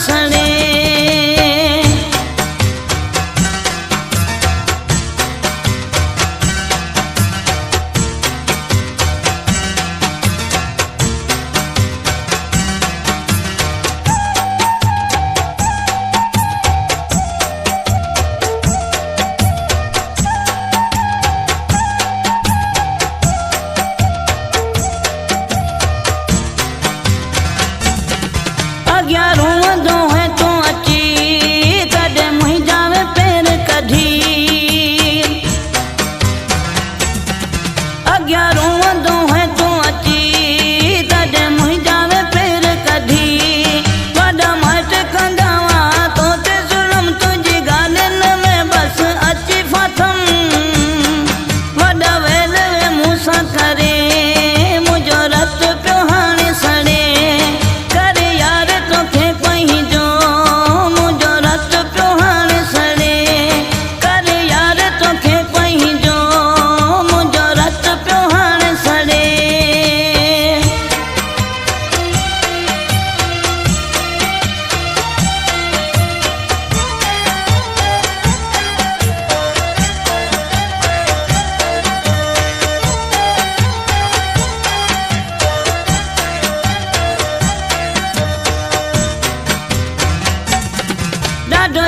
सड़े। अग्यारों वधो है तो अची कॾहिं मुंहिंजा वे पेर कढी। अग्यारों वधो है तो अची कॾहिं मुंहिंजा वे पेर कढी। वॾा माइट कंदा हुआ तो ते ज़ुल्म तुंहिंजी ॻाल्हियुनि में बसि अची फाथम। वॾा वेल वे मूं सां करे मुंहिंजो रत पियो हाणे सड़े। ॾाढो